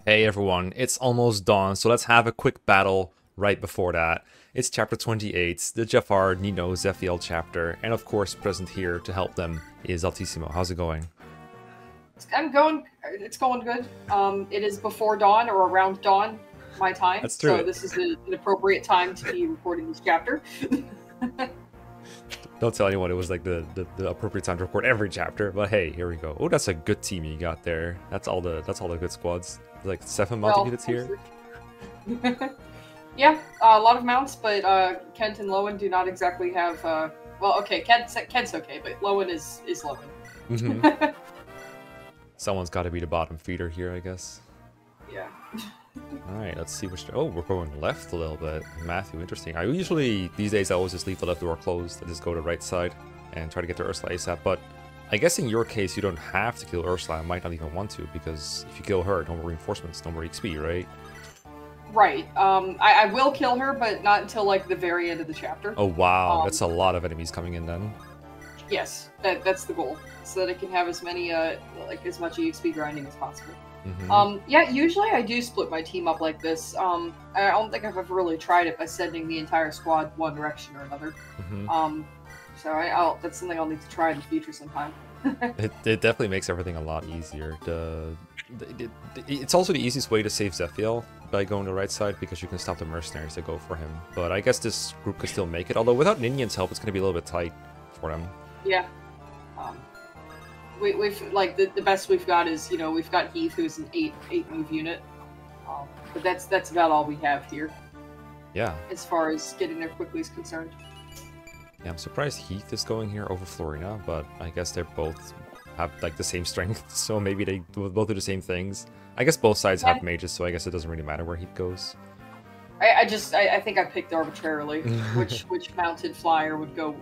Hey everyone, it's almost dawn, so let's have a quick battle right before that. It's chapter 28, the Jaffar Nino Zephiel chapter, and of course present here to help them is Altissimo. How's it going? It's going good. It is before dawn or around dawn, my time. That's So true. this is an appropriate time to be recording this chapter. Don't tell anyone it was like the appropriate time to record every chapter, but hey, here we go. Oh, that's a good team you got there. That's all the good squads. Like 7 mounted Well, units here. yeah, a lot of mounts, but Kent and Lowen do not exactly have. Well, okay, Kent's okay, but Lowen is Lowen. Someone's got to be the bottom feeder here, I guess. Yeah. Alright, let's see which... Oh, we're going left a little bit. Matthew, interesting. I usually, these days, I always just leave the left door closed. I just go to the right side and try to get to Ursula ASAP. But I guess in your case, you don't have to kill Ursula. I might not even want to, because if you kill her, no more reinforcements, no more XP, right? Right. I will kill her, but not until, like, the very end of the chapter. Oh, wow. That's a lot of enemies coming in then. Yes, that's the goal. So that it can have as many, as much EXP grinding as possible. Yeah, usually I do split my team up like this. I don't think I've ever really tried it by sending the entire squad one direction or another. So that's something I'll need to try in the future sometime. It definitely makes everything a lot easier. It's also the easiest way to save Zephiel by going to the right side, because you can stop the mercenaries that go for him. But I guess this group could still make it, although without Ninian's help, it's going to be a little bit tight for them. Yeah. We've like the best we've got is, you know, we've got Heath, who's an 8 move unit, but that's about all we have here. Yeah. As far as getting there quickly is concerned. Yeah, I'm surprised Heath is going here over Florina, but I guess they're both have like the same strength, so maybe they both do the same things. I guess both sides have mages, so I guess it doesn't really matter where Heath goes. I think I picked arbitrarily which mounted flyer would go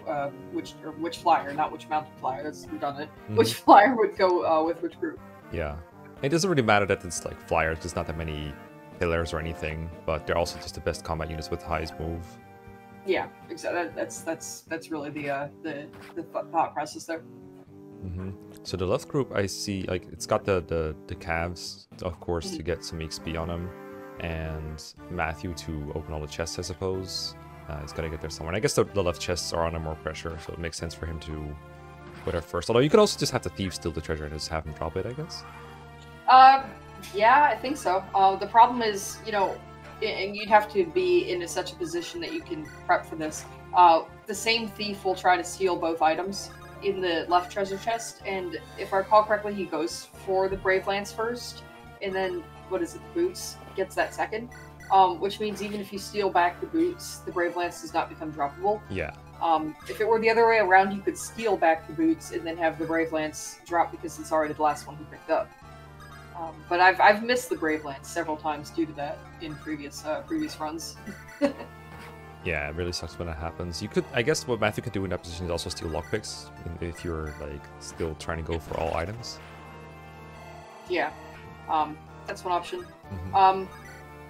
which flyer, not which mounted flyer. That's redundant. Which flyer would go with which group? Yeah, it doesn't really matter that it's like flyers. There's not that many pillars or anything, but they're also just the best combat units with the highest move. Yeah, exactly. That's really the thought process there. So the left group, I see like it's got the calves, of course, to get some XP on them. And Matthew to open all the chests, I suppose. He's got to get there somewhere. And I guess the left chests are under more pressure, so it makes sense for him to put it first. Although you could also just have the thieves steal the treasure and just have him drop it, I guess. Yeah, I think so. The problem is, you know, and you'd have to be in such a position that you can prep for this. The same thief will try to steal both items in the left treasure chest, and if I recall correctly, he goes for the Brave Lance first, and then, what is it, the boots? Gets that second, which means even if you steal back the boots, the Brave Lance does not become droppable. Yeah. If it were the other way around, you could steal back the boots and then have the Brave Lance drop because it's already the last one he picked up. But I've missed the Brave Lance several times due to that in previous runs. Yeah, it really sucks when that happens. You could, I guess, what Matthew could do in that position is also steal lockpicks if you're like still trying to go for all items. Yeah, that's one option.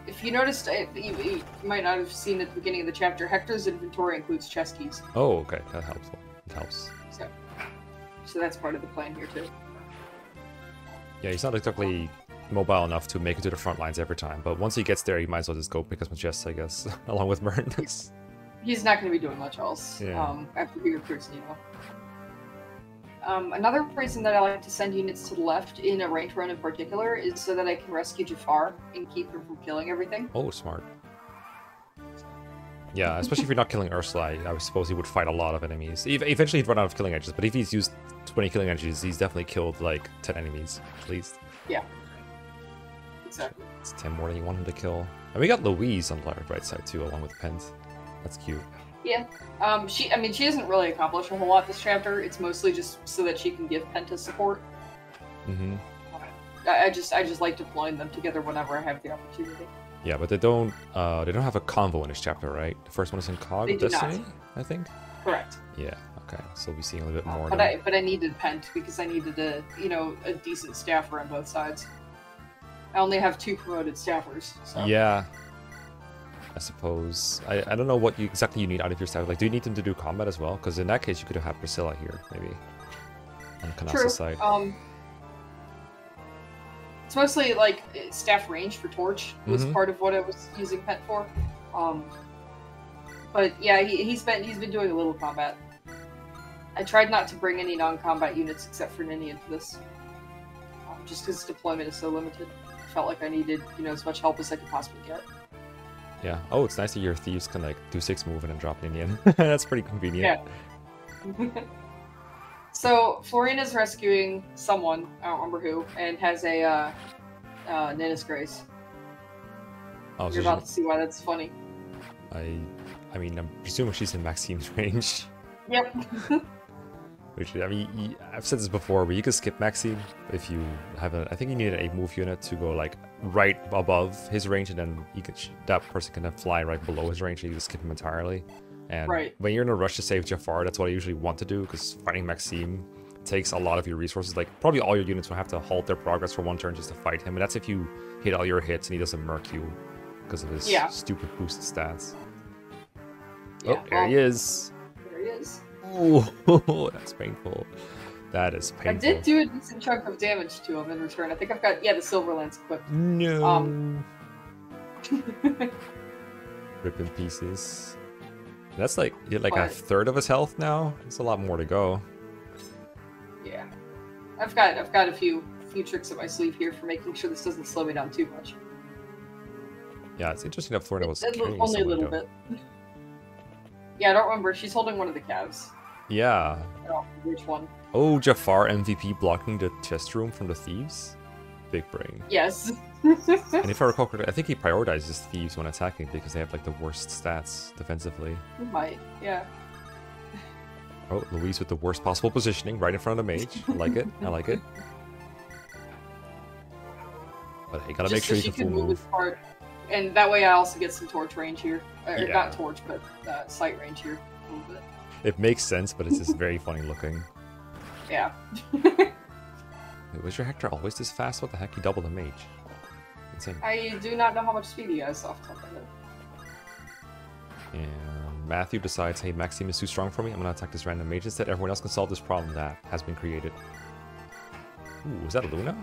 If you noticed, you might not have seen at the beginning of the chapter, Hector's inventory includes chest keys. Oh, okay, that helps. It helps. So that's part of the plan here too. Yeah, he's not exactly mobile enough to make it to the front lines every time, but once he gets there, he might as well just go pick up some chests, I guess, along with Mern. He's not going to be doing much else after he recruits Nemo. Another reason that I like to send units to the left in a ranked run in particular is so that I can rescue Jaffar and keep him from killing everything. Oh, smart. Yeah, especially if you're not killing Ursula, I suppose he would fight a lot of enemies. Eventually he'd run out of killing edges, but if he's used 20 killing edges, he's definitely killed like 10 enemies, at least. Yeah. Exactly. It's 10 more than you want him to kill. And we got Louise on the right side too, along with Pent. That's cute. Yeah. She doesn't really accomplish a whole lot this chapter. It's mostly just so that she can give Penta support. I just like deploying them together whenever I have the opportunity. Yeah, but they don't have a convo in this chapter, right? The first one is in Cog of Destiny, I think. Correct. Yeah. Okay. So we'll be seeing a little bit more. But I needed Pent because I needed a decent staffer on both sides. I only have 2 promoted staffers. So. Yeah. I suppose. I don't know what exactly you need out of your staff. Like, do you need them to do combat as well? Because in that case, you could have had Priscilla here, maybe. On Kanasa's side. It's mostly like staff range for torch was part of what I was using pet for. But yeah, he's been doing a little combat. I tried not to bring any non-combat units except for Ninian for this, just because deployment is so limited. I felt like I needed, you know, as much help as I could possibly get. Yeah. Oh, it's nice that your thieves can like do 6 move and then drop Ninian. That's pretty convenient. Yeah. So Florina's rescuing someone, I don't remember who, and has a Ninnis Grace. Oh, You're about to see why that's funny. I mean, I'm presuming she's in Maxime's range. Yep. Which, I mean, I've said this before, but you can skip Maxime if you have a. I think you need an 8-move unit to go like right above his range, and then you can that person can then fly right below his range, and you can skip him entirely. And when you're in a rush to save Jaffar, that's what I usually want to do, because fighting Maxime takes a lot of your resources. Like, probably all your units will have to halt their progress for 1 turn just to fight him, and that's if you hit all your hits and he doesn't murk you because of his stupid boosted stats. Yeah, oh, there he is. There he is. Oh, that's painful. That is painful. I did do a decent chunk of damage to him in return. I think I've got, the Silver Lance equipped. No. Rip in pieces. That's like, like a third of his health now. There's a lot more to go. Yeah. I've got a few tricks up my sleeve here for making sure this doesn't slow me down too much. Yeah, it's interesting that Florida was only a little bit. Yeah, I don't remember. She's holding one of the calves. Yeah. I don't remember which one. Oh, Jaffar MVP blocking the chest room from the thieves? Big brain. Yes. And if I recall correctly, I think he prioritizes thieves when attacking because they have like the worst stats defensively. He might, yeah. Oh, Louise with the worst possible positioning right in front of the mage. I like it. I like it. But you gotta make sure you can full move. And that way I also get some torch range here. Or not torch, but sight range here a little bit. It makes sense, but it's just very funny looking. Yeah. Wait, was your Hector always this fast? What the heck? He doubled the mage. Insane. I do not know how much speed he has off the top of my head. And Matthew decides, hey, Maxime is too strong for me. I'm gonna attack this random mage instead. Everyone else can solve this problem that has been created. Ooh, is that a Luna?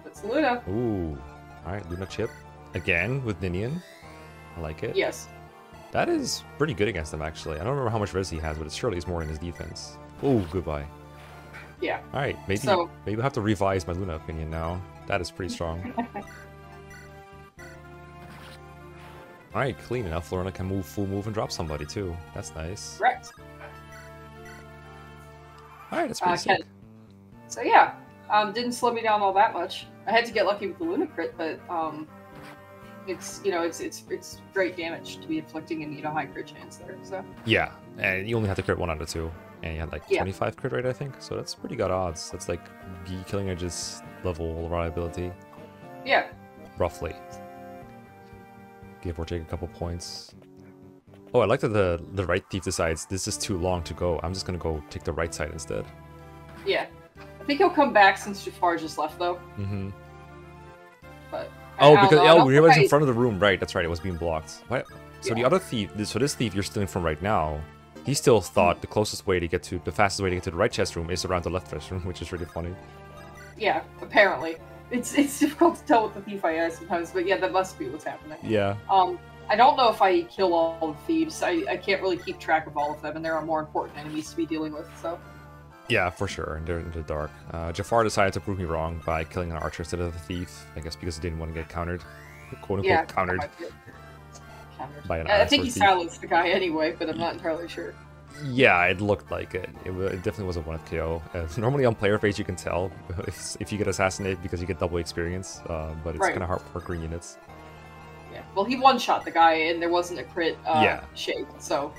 That's Luna. Ooh. Alright, Luna chip. Again, with Ninian. I like it. Yes. That is pretty good against him, actually. I don't remember how much res he has, but it surely is more in his defense. Ooh, goodbye. Yeah. Alright, maybe I'll have to revise my Luna opinion now. That is pretty strong. Alright, clean enough. Florina can move full move and drop somebody too. That's nice. Correct. Alright, that's pretty sick. So yeah, didn't slow me down all that much. I had to get lucky with the Luna crit, but it's it's great damage to be inflicting and high crit chance there. So yeah, and you only have to crit 1 out of 2, and you had like 25 crit rate, I think. So that's pretty good odds. That's like B Killing Edge's level reliability. Yeah. Roughly. Give or take a couple points. Oh, I like that the right thief decides this is too long to go. I'm just gonna go take the right side instead. Yeah. I think he'll come back since Jaffar just left though. Mm-hmm. But because he was in front of the room, right? That's right. It was being blocked. What? So the other thief, so this thief you're stealing from right now, he still thought the fastest way to get to the right chest room is around the left chest room, which is really funny. Yeah, apparently. It's difficult to tell with the thief I am sometimes, but yeah, that must be what's happening. Yeah. I don't know if I kill all the thieves. I can't really keep track of all of them, and there are more important enemies to be dealing with, so... Yeah, for sure, and they're in the dark. Jaffar decided to prove me wrong by killing an archer instead of the thief, I guess because he didn't want to get countered. Quote-unquote countered. By an I think he silenced the guy anyway, but I'm not entirely sure. Yeah, it looked like it. It definitely was a 1 KO. Normally on player phase you can tell if you get assassinated because you get double experience, but it's kind of hard for green units. Yeah, well he one-shot the guy and there wasn't a crit shake, so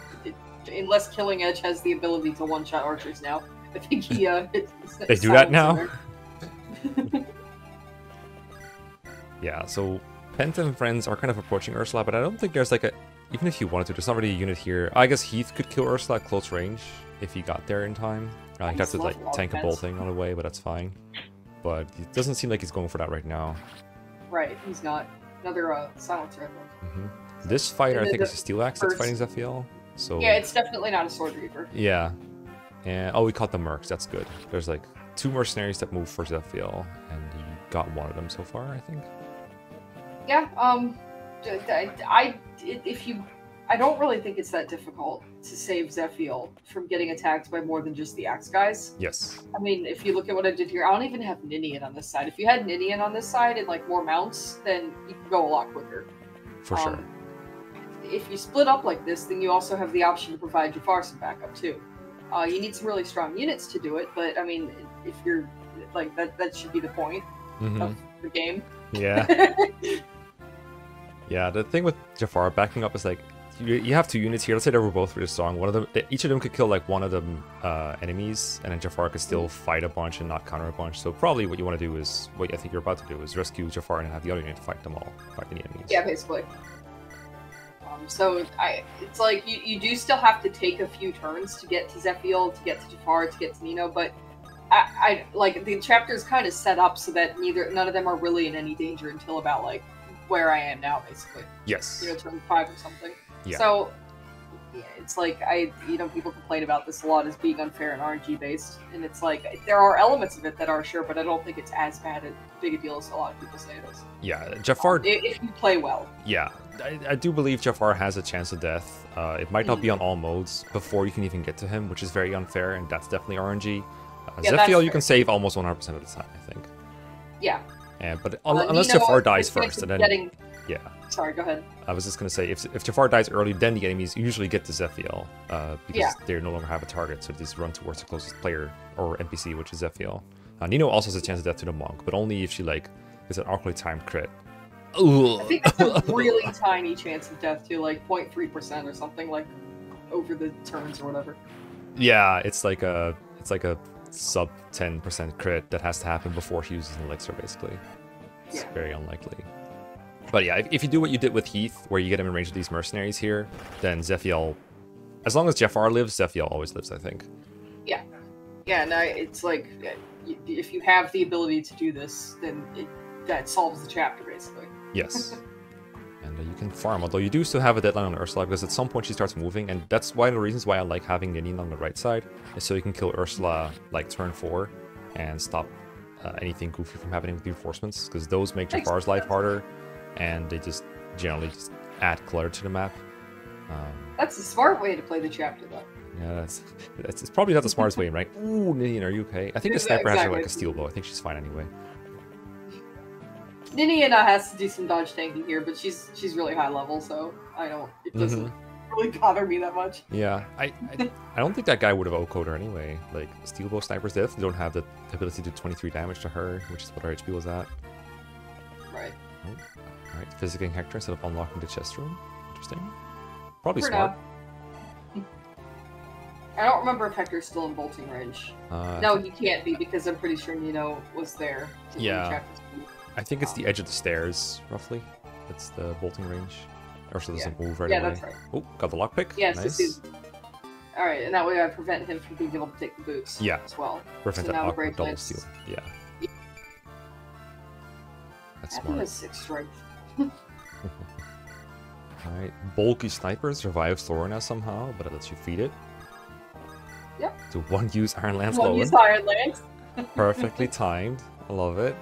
unless Killing Edge has the ability to one-shot archers now, I think he they do that now? Yeah, so Penta and friends are kind of approaching Ursula, but I don't think there's like a... Even if you wanted to, there's not really a unit here. I guess Heath could kill Ursula at close range if he got there in time. He'd have to like tank a bolting on the way, but that's fine. But it doesn't seem like he's going for that right now. Right, he's not. Another silencer, I think. Mm-hmm. This fighter, I think, is a Steel Axe that's fighting Zephiel. So yeah, it's definitely not a Sword Reaver. Yeah. And we caught the Mercs, that's good. There's like 2 mercenaries that move for Zephiel, and he got one of them so far, I think. Yeah. I don't really think it's that difficult to save Zephiel from getting attacked by more than just the axe guys. Yes. I mean, if you look at what I did here, I don't even have Ninian on this side. If you had Ninian on this side and like more mounts, then you can go a lot quicker. For sure. If you split up like this, then you also have the option to provide Jaffar some backup too. You need some really strong units to do it, but I mean, if you're like that should be the point of the game. Yeah. Yeah, the thing with Jaffar backing up is like, you have two units here. Let's say they were both really strong. One of them, each of them could kill like one of them enemies, and then Jaffar could still fight a bunch and not counter a bunch. So probably what you want to do is, what I think you're about to do is rescue Jaffar and have the other unit fight them all, fight the enemies. Yeah, basically. So it's like you do still have to take a few turns to get to Zephiel, to get to Jaffar, to get to Nino, but I like the chapter is kind of set up so that none of them are really in any danger until about like where I am now, basically. Yes. You know, turn 5 or something. Yeah. So yeah, it's like people complain about this a lot as being unfair and RNG based, and it's like there are elements of it that are sure, but I don't think it's as big a deal as a lot of people say it is. Yeah, Jaffar. If you play well. Yeah, I do believe Jaffar has a chance of death. It might not be on all modes before you can even get to him, which is very unfair, and that's definitely RNG. Zephiel you can save almost 100% of the time, I think. Yeah. But unless Jaffar dies first, and then yeah. Sorry, go ahead. I was just gonna say, if Jaffar dies early, then the enemies usually get to Zephiel, because they no longer have a target, so they just run towards the closest player or NPC, which is Zephiel. Nino also has a chance of death to the monk, but only if she like is an awkwardly timed crit. I think that's a really tiny chance of death too, like 0.3% or something, like over the turns or whatever. Yeah, it's like a sub 10% crit that has to happen before she uses an elixir, basically. It's very unlikely. But yeah, if you do what you did with Heath, where you get him in range of these mercenaries here, then Zephiel, as long as Jaffar lives, Zephiel always lives, I think. Yeah. Yeah, and it's like, if you have the ability to do this, then that solves the chapter, basically. Yes. And you can farm, although you do still have a deadline on Ursula, because at some point she starts moving, and that's one of the reasons why I like having Ninian on the right side, is so you can kill Ursula, like, turn 4, and stop anything goofy from happening with reinforcements, because those make Jaffar's life harder, and they just generally just add clutter to the map. That's a smart way to play the chapter, though. Yeah, it's probably not the smartest way, right? Ooh, Ninian, are you okay? I think the sniper has her like a steel bow. I think she's fine anyway. Ninian has to do some dodge tanking here, but she's really high level, so it doesn't really bother me that much. Yeah, I don't think that guy would have OHKO'd her anyway. Like, steel bow snipers, they definitely don't have the ability to do 23 damage to her, which is what her HP was at. Right. Oh, alright, physicking Hector instead of unlocking the chest room. Interesting. Probably For smart. now. I don't remember if Hector's still in bolting range. No, he can't be, because I'm pretty sure Nino was there. Yeah. I think it's the edge of the stairs, roughly. That's the bolting range. Ursula doesn't move right away. Yeah, that's right. Oh, got the lockpick. Yeah, nice. Alright, and that way I prevent him from being able to take the boots as well. Prevent so that now awkward double steal. Yeah. That's smart. Has 6 strength. Alright, bulky sniper survives Thorna somehow, but it lets you feed it. Yep. To one use Iron Lance One use Iron Lance. Perfectly timed. I love it.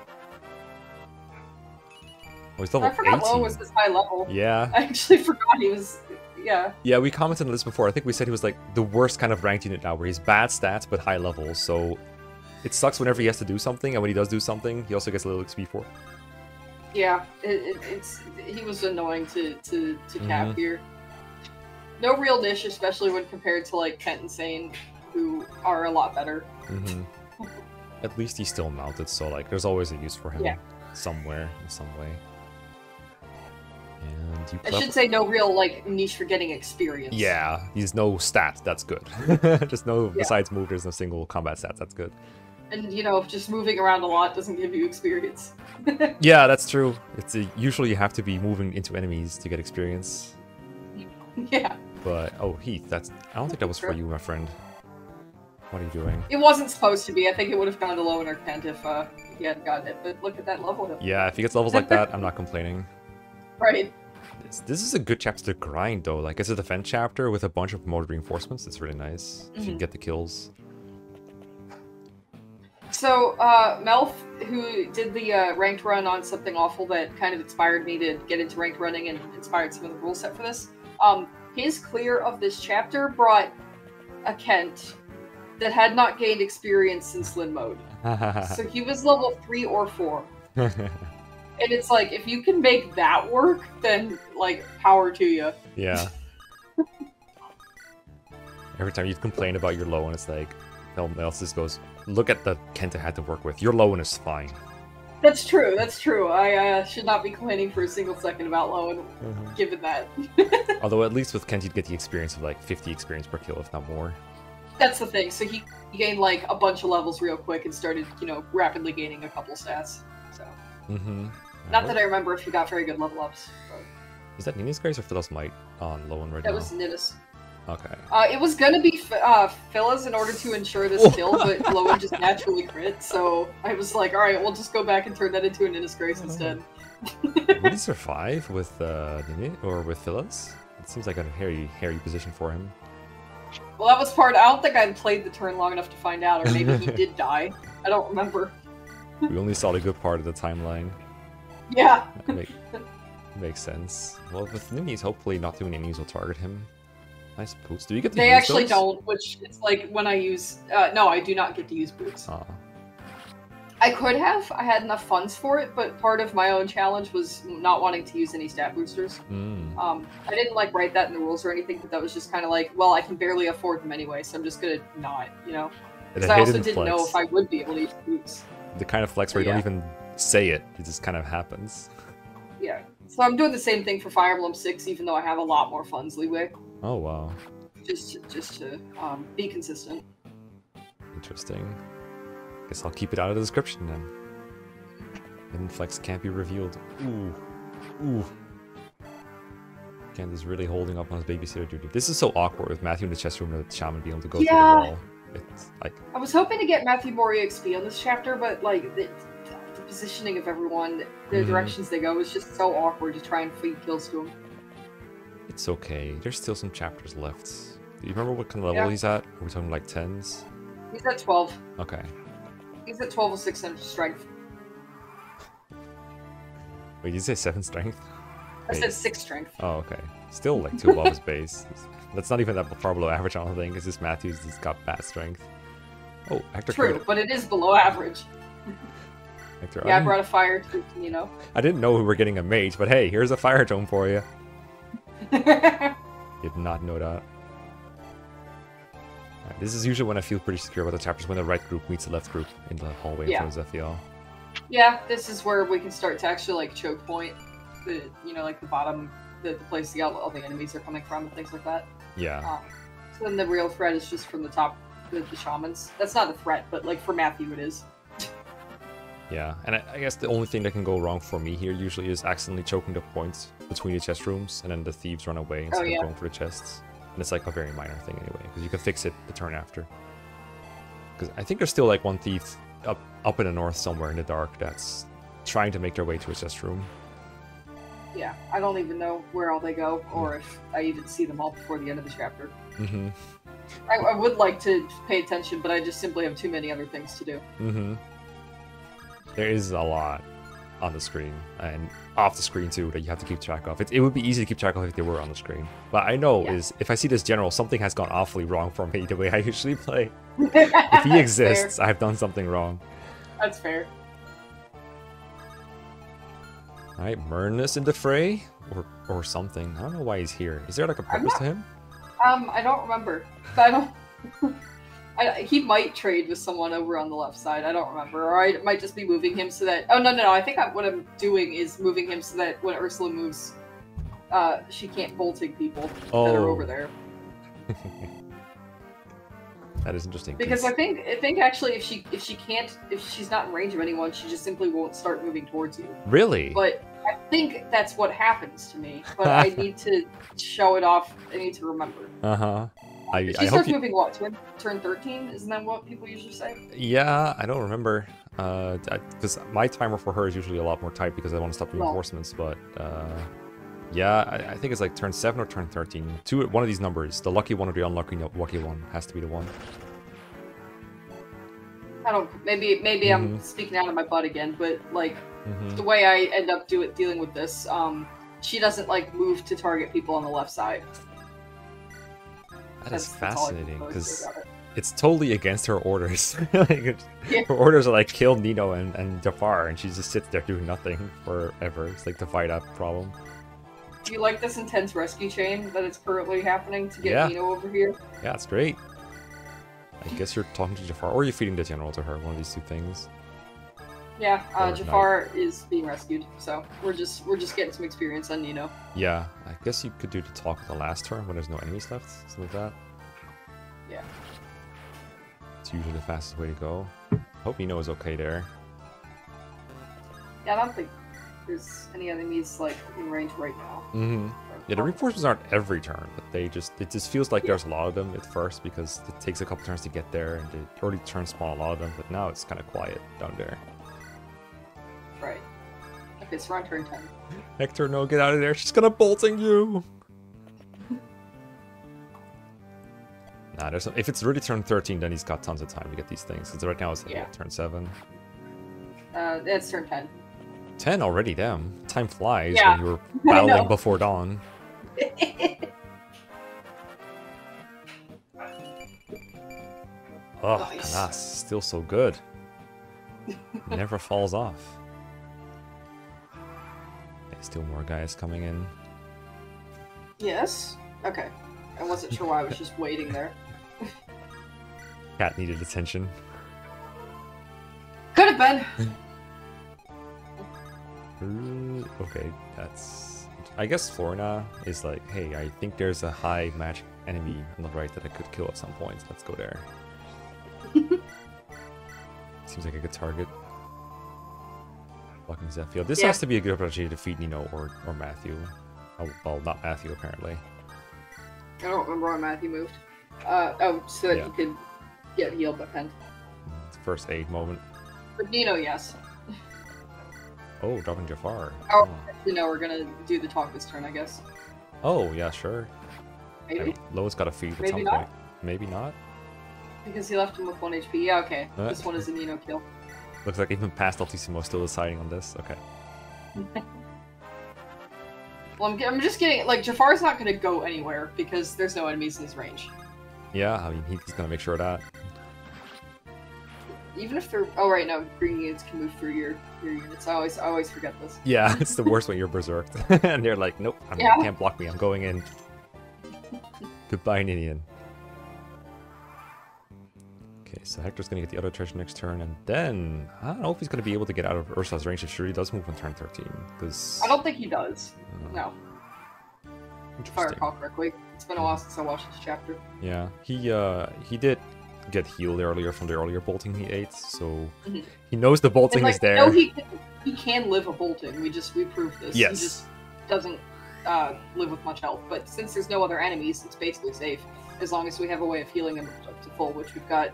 Oh, he's level 18. I forgot Lowen was this high level. Yeah. I actually forgot he was. Yeah. Yeah, we commented on this before. I think we said he was like the worst kind of ranked unit now, where he's bad stats but high levels. So it sucks whenever he has to do something, and when he does do something, he also gets a little XP for. Yeah, he was annoying to cap here. No real niche, especially when compared to like Kent and Sane, who are a lot better. At least he's still mounted, so like there's always a use for him somewhere in some way. And you I should say no real like niche for getting experience. Yeah, he's no stat. That's good. Just no. Besides move, there's no single combat stats. That's good. And just moving around a lot doesn't give you experience. Yeah, that's true. It's usually you have to be moving into enemies to get experience. Yeah. But Heath, I don't think that was for you, my friend. What are you doing? It wasn't supposed to be. I think it would have gone to Lowen or Kent if he hadn't gotten it. But look at that level. Yeah, if he gets levels like that, I'm not complaining. Right. This is a good chapter to grind, though. Like, it's a defense chapter with a bunch of promoted reinforcements. It's really nice if you can get the kills. So, Melf, who did the ranked run on Something Awful that kind of inspired me to get into ranked running and inspired some of the rule set for this, his clear of this chapter brought a Kent that had not gained experience since Lin mode. So he was level 3 or 4. And it's like, if you can make that work, then, like, power to you. Yeah. Every time you complain about your low, and it's like, else just goes, look at the Kent I had to work with. Your low one is fine. That's true, that's true. I should not be complaining for a single second about low, and given that. Although at least with Kent, you'd get the experience of like 50 experience per kill, if not more. That's the thing. So he gained like a bunch of levels real quick and started, you know, rapidly gaining a couple stats. So. Not that I remember if he got very good level ups. But... Is that Nina's Grace or Phyllis Might on low one right now? That was Nina's. Okay. It was gonna be Phyllis in order to ensure this kill, but Lowen just naturally crit, so I was like, alright, we'll just go back and turn that into a Nina's Grace instead. Would he survive with Nina or with Phyllis? It seems like a hairy position for him. Well, that was part. I don't think I played the turn long enough to find out, or maybe he did die. I don't remember. We only saw the good part of the timeline. Yeah. Makes sense. Well, with Ninnies, hopefully not too many Ninnies will target him. I suppose. Do you get to They use actually those? don't, which is like when I use... no, I do not get to use boots. Oh. I could have. I had enough funds for it, but part of my own challenge was not wanting to use any stat boosters. I didn't like write that in the rules or anything, but that was just kind of like, well, I can barely afford them anyway, so I'm just gonna not, you know? Because I also didn't know if I would be able to use boots. The kind of flex where you don't even say it, it just kind of happens. Yeah. So I'm doing the same thing for Fire Emblem 6, even though I have a lot more funds leeway. Oh, wow. Just to be consistent. Interesting. Guess I'll keep it out of the description then. Hidden flex can't be revealed. Ooh. Ooh. Kent is really holding up on his babysitter duty. This is so awkward with Matthew in the chest room and the shaman being able to go through the wall. It's like... I was hoping to get Matthew Moria XP on this chapter, but like the positioning of everyone, the directions they go is just so awkward to try and feed kills to him. It's okay. There's still some chapters left. Do you remember what kind of level he's at? Are we talking like 10s? He's at 12. Okay. He's at 12 with 6 strength. Wait, did you say 7 strength? I said 6 strength. Oh, okay. Still like 2 above his base. That's not even that far below average, I don't think. It's just Matthews has got bad strength. Oh, Hector. True, but it is below average. Hector, yeah, I brought a fire to, you know. I didn't know we were getting a mage, but hey, here's a fire tome for you. Did not know that. Right, this is usually when I feel pretty secure about the chapters, when the right group meets the left group in the hallway in front of FEL. Yeah, this is where we can start to actually like choke point the, you know, like the bottom, the place all the enemies are coming from and things like that. Yeah. So then the real threat is just from the top, the shamans. That's not a threat, but like for Matthew it is. Yeah, and I guess the only thing that can go wrong for me here usually is accidentally choking the points between the chest rooms, and then the thieves run away instead of going for the chests. And it's like a very minor thing anyway, because you can fix it the turn after. Because I think there's still like one thief up in the north somewhere in the dark that's trying to make their way to a chest room. Yeah, I don't even know where all they go, or if I even see them all before the end of the chapter. I would like to pay attention, but I just simply have too many other things to do. There is a lot on the screen, and off the screen too, that you have to keep track of. It would be easy to keep track of if they were on the screen. But I know is, if I see this general, something has gone awfully wrong for me the way I usually play. If he exists, I've done something wrong. That's fair. Alright, Murnus in the fray? Or something. I don't know why he's here. Is there like a purpose to him? I don't remember. I don't... he might trade with someone over on the left side. I don't remember. Or I might just be moving him so that... Oh, no. I think what I'm doing is moving him so that when Ursula moves, she can't bolting people that are over there. That is interesting. Because I think actually if she's not in range of anyone, she just simply won't start moving towards you. Really? But I think that's what happens to me. But I need to show it off. I need to remember. She starts moving what? Turn 13? Isn't that what people usually say? Yeah, I don't remember. Because my timer for her is usually a lot more tight because I want to stop reinforcements. But yeah, I think it's like turn 7 or turn 13. One of these numbers, the lucky one or the unlucky one, has to be the one. I don't. Maybe I'm speaking out of my butt again, but like the way I end up dealing with this, she doesn't like move to target people on the left side. That is fascinating because it's totally against her orders. Like, her orders are like kill Nino and Jaffar, and she just sits there doing nothing forever. It's like the fight up problem. Do you like this intense rescue chain that is currently happening to get Nino over here? Yeah, it's great. I guess you're talking to Jaffar, or you're feeding the general to her. One of these two things. Yeah, Jaffar is being rescued, so we're just getting some experience on Nino. Yeah, I guess you could do the talk at the last turn when there's no enemies left, something like that. Yeah. It's usually the fastest way to go. Hope Nino is okay there. Yeah, I don't think there's any enemies like in range right now. Yeah, the reinforcements aren't every turn, but it just feels like there's a lot of them at first because it takes a couple turns to get there, and the early turns spawn a lot of them. But now it's kind of quiet down there. Right. Okay, so we're on turn 10. Hector, no, get out of there! She's gonna bolting you. Nah, if it's really turn 13, then he's got tons of time to get these things. Because right now it's like, turn 7. It's turn 10. 10 already, damn. Time flies when you were battling before dawn. Oh, nice. Canas, still so good. Never falls off. Okay, still more guys coming in. Yes? Okay. I wasn't sure why I was just waiting there. Cat needed attention. Could have been. Okay, that's... I guess Florina is like, hey, I think there's a high magic enemy on the right that I could kill at some point. Let's go there. Seems like a good target. Blocking Zephyr. This has to be a good opportunity to defeat Nino or Matthew. Oh, well, not Matthew, apparently. I don't remember why Matthew moved. So that you could get healed by Pen. It's first aid moment. But Nino, yes. Oh, dropping Jaffar. Oh, no, we're gonna do the talk this turn, I guess. Oh, yeah, sure. Maybe? Lowe's got a feed at some point. Maybe not. Because he left him with 1 HP. Yeah, okay. This one is a Nino kill. Looks like even past Altissimo still deciding on this. Okay. Well, I'm just kidding. Like, Jaffar's not gonna go anywhere because there's no enemies in his range. Yeah, I mean, he's gonna make sure of that. Even if they're... Oh, right, no. Green units can move through your units. I always forget this. Yeah, it's the worst when you're berserked. And they're like, nope, you can't block me. I'm going in. Goodbye, Ninian. Okay, so Hector's gonna get the other treasure next turn, and then... I don't know if he's gonna be able to get out of Ursula's range if she really does move on turn 13, because... I don't think he does. No. If I Interesting. recall correctly. It's been a while since I watched this chapter. Yeah, he did get healed earlier from the earlier bolting he ate, so he knows the bolting is there. No, he can live a bolting. We proved this. Yes. He just doesn't live with much health. But since there's no other enemies, it's basically safe as long as we have a way of healing him up to full, which we've got.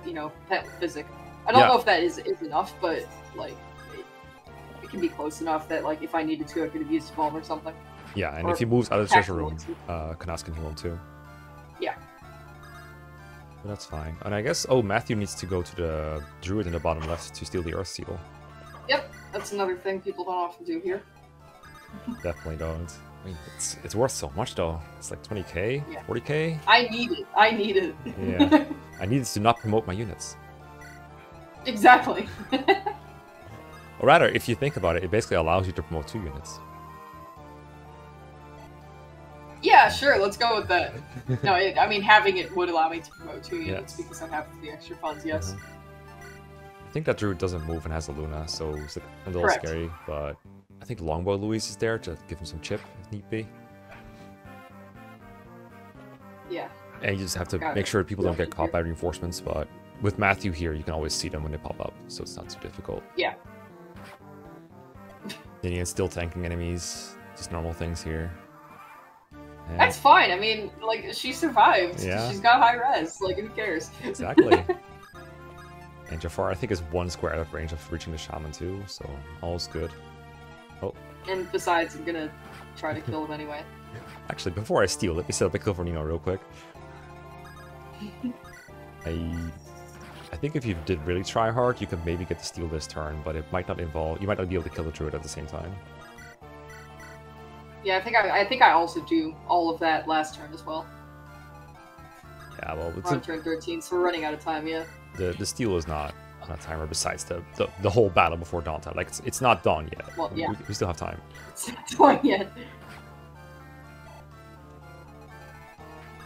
Pet with Physic. I don't know if that is enough, but like it can be close enough that like if I needed to, I could have used Balm or something. Yeah, and if he moves out of the treasure room, Canas can heal him too. Yeah. But that's fine. And I guess, Matthew needs to go to the druid in the bottom left to steal the Earth Seal. Yep, that's another thing people don't often do here. Definitely don't. I mean, it's worth so much though. It's like 20k, 40k. I need it. Yeah, I need it to not promote my units. Exactly. Or rather, if you think about it, it basically allows you to promote 2 units. Yeah, sure, let's go with that. No, I mean, having it would allow me to promote 2 units because I have the extra funds, yes. I think that druid doesn't move and has a Luna, so it's a little scary, but I think Longbow Louise is there to give him some chip, if need be. Yeah. And you just have to make sure people don't get caught by reinforcements, but with Matthew here, you can always see them when they pop up, so it's not too difficult. Yeah. Then you're still tanking enemies, just normal things here. And that's fine. I mean, like, she survived. Yeah. She's got high res. Like, who cares? Exactly. And Jaffar, I think, is 1 square out of range of reaching the shaman too, so all's good. Oh. And besides, I'm gonna try to kill him anyway. Actually, before I steal, let me set up a kill for Nino real quick. I think if you did really try hard, you could maybe get to steal this turn, but it might not involve. You might not be able to kill the druid at the same time. Yeah, I think I also do all of that last turn as well. Yeah, well, we're on turn 13, so we're running out of time. Yeah. The steal is not on a timer. Besides the whole battle before dawn time, like it's not done yet. Well, yeah. We still have time. It's not done yet.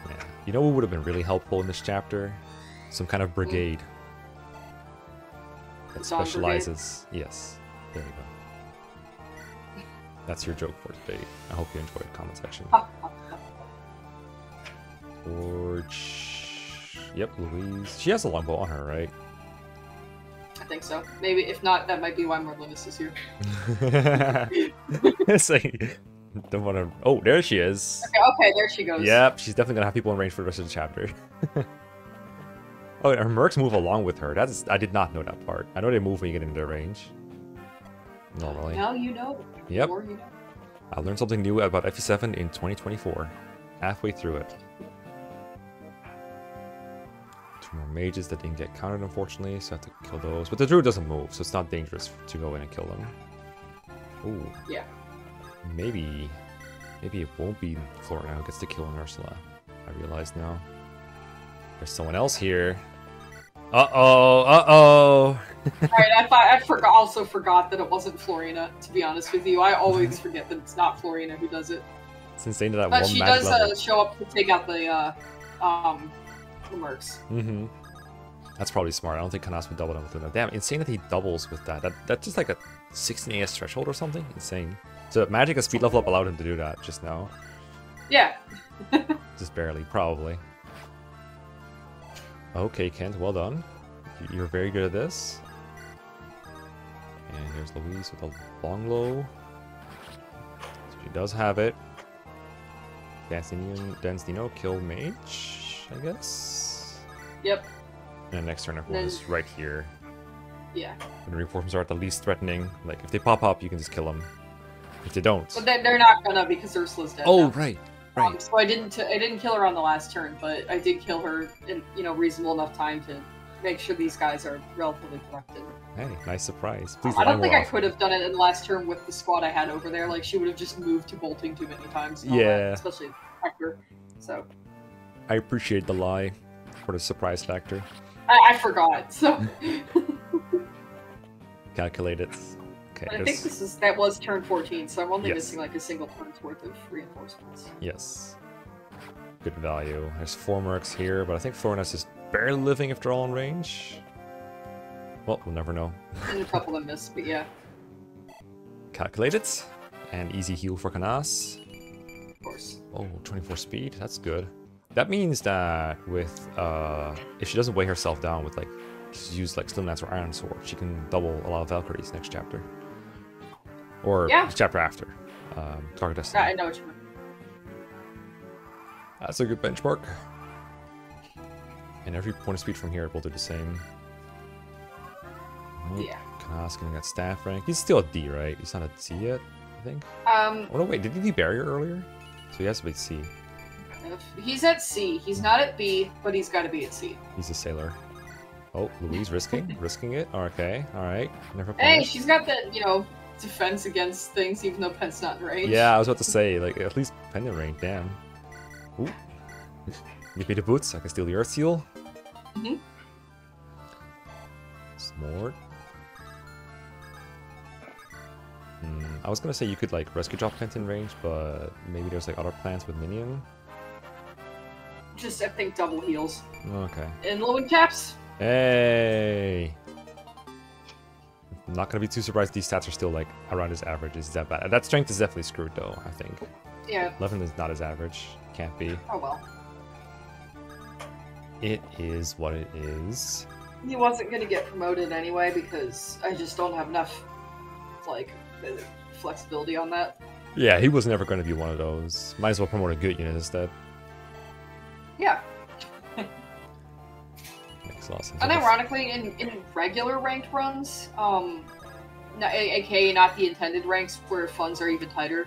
Yeah. You know what would have been really helpful in this chapter? Some kind of brigade that specializes. Brigade? Yes, there you go. That's your joke for today. I hope you enjoyed the comment section. Forge. Yep, Louise. She has a longbow on her, right? I think so. Maybe if not, that might be why Linus is here. It's like, don't want to. Oh, there she is. Okay, there she goes. Yep, she's definitely gonna have people in range for the rest of the chapter. Oh, and her mercs move along with her. I did not know that part. I know they move when you get into their range. Normally. Now you know. Yep. You know. I learned something new about FE7 in 2024. Halfway through it. 2 more mages that didn't get counted, unfortunately, so I have to kill those. But the druid doesn't move, so it's not dangerous to go in and kill them. Ooh. Yeah. Maybe it won't be Florina who gets to kill an Ursula. I realize now. There's someone else here. Uh-oh. Alright, I also forgot that it wasn't Florina, to be honest with you. I always forget that it's not Florina who does it. It's insane that but one she magic does level. show up to take out the mercs. Mm-hmm. That's probably smart. I don't think Kanas would double them with that. Damn, insane that he doubles with that. That's just like a 16 AS threshold or something? Insane. So magic and speed level up allowed him to do that just now. Yeah. Just barely, probably. Okay, Kent, well done. You're very good at this. And there's Louise with a long low. So she does have it. Dancino, kill mage, I guess? Yep. And next turn everyone is right here. Yeah. When the reinforcements are at the least threatening. Like, if they pop up, you can just kill them. If they don't... But they're not gonna, because Ursula's dead Oh, now. right. So I didn't kill her on the last turn, but I did kill her in reasonable enough time to make sure these guys are relatively collected. Hey, nice surprise. Please I don't think I could have done it in the last turn with the squad I had over there. Like, she would have just moved to bolting too many times. And all that, especially Hector. So I appreciate the lie for the surprise factor. I forgot. So calculate it. Okay. But I think that was turn 14, so I'm only Yes. missing like a single turn's worth of reinforcements. Yes. Good value. There's 4 mercs here, but I think Florina is barely living if they're all in range. Well, we'll never know. And a couple of miss, but yeah. Calculate it. And easy heal for Kanas. Of course. Oh, 24 speed. That's good. That means that with, if she doesn't weigh herself down with, like, use, like, Slim Lance or Iron Sword, she can double a lot of Valkyries next chapter. Or the chapter after. Target Destiny. I know what you mean. That's a good benchmark. And every point of speed from here will do the same. Yeah. Kanas getting that staff rank. He's still a D, right? He's not a C yet, I think. Oh no, wait, did he do barrier earlier? So he has to be C. He's at C. He's not at B, but he's got to be at C. He's a sailor. Oh, Louise risking it. Okay, all right. Never. Hey, she's got the defense against things, even though Pen's not in range. Yeah, I was about to say, like, at least Pen in range. Damn. Ooh. Give me the boots. I can steal the Earth Seal. Mm-hmm. Smart. I was gonna say you could like rescue drop Pent in range, but maybe there's like other plans with minion. Just I think double heals. Okay. And low in caps. Hey. I'm not gonna be too surprised these stats are still like around his average. Is that bad? That strength is definitely screwed though, I think. Yeah. 11 is not his average. Can't be. Oh well. It is what it is. He wasn't gonna get promoted anyway because I just don't have enough like flexibility on that. Yeah, he was never going to be one of those. Might as well promote a good unit instead. Yeah. Makes a lot of sense. And ironically, in regular ranked runs, aka not the intended ranks where funds are even tighter,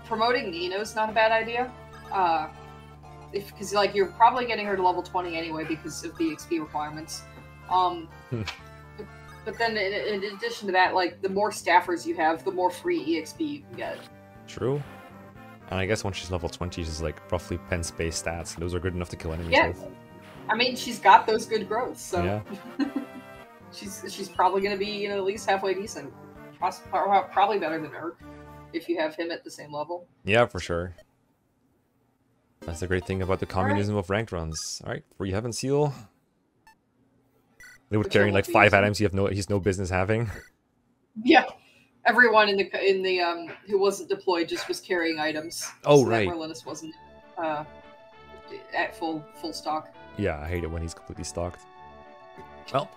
promoting Nino's not a bad idea. Because like you're probably getting her to level 20 anyway because of the XP requirements. But then in addition to that, like, the more staffers you have, the more free EXP you can get. True. And I guess once she's level 20, she's like roughly pen space stats. Those are good enough to kill enemies with. I mean, she's got those good growths, so yeah. she's probably going to be, you know, at least halfway decent. Probably better than Urk, if you have him at the same level. Yeah, for sure. That's the great thing about the communism of ranked runs. All right, for you haven't seal. They were carrying like 5 items he's no business having. Yeah, everyone in the who wasn't deployed just was carrying items. Oh, so right. That Linus wasn't at full stock. Yeah, I hate it when he's completely stocked. Well,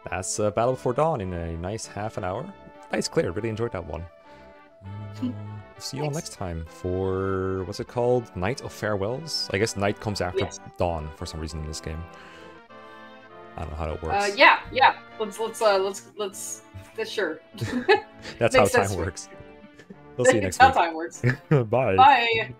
that's Battle Before Dawn in a nice half an hour. Nice clear, really enjoyed that one. See you all next time for, what's it called? Night of Farewells? I guess night comes after dawn for some reason in this game. I don't know how that works. Yeah. Let's sure. That's how time works. We'll see you next week. That's how time works. Bye. Bye.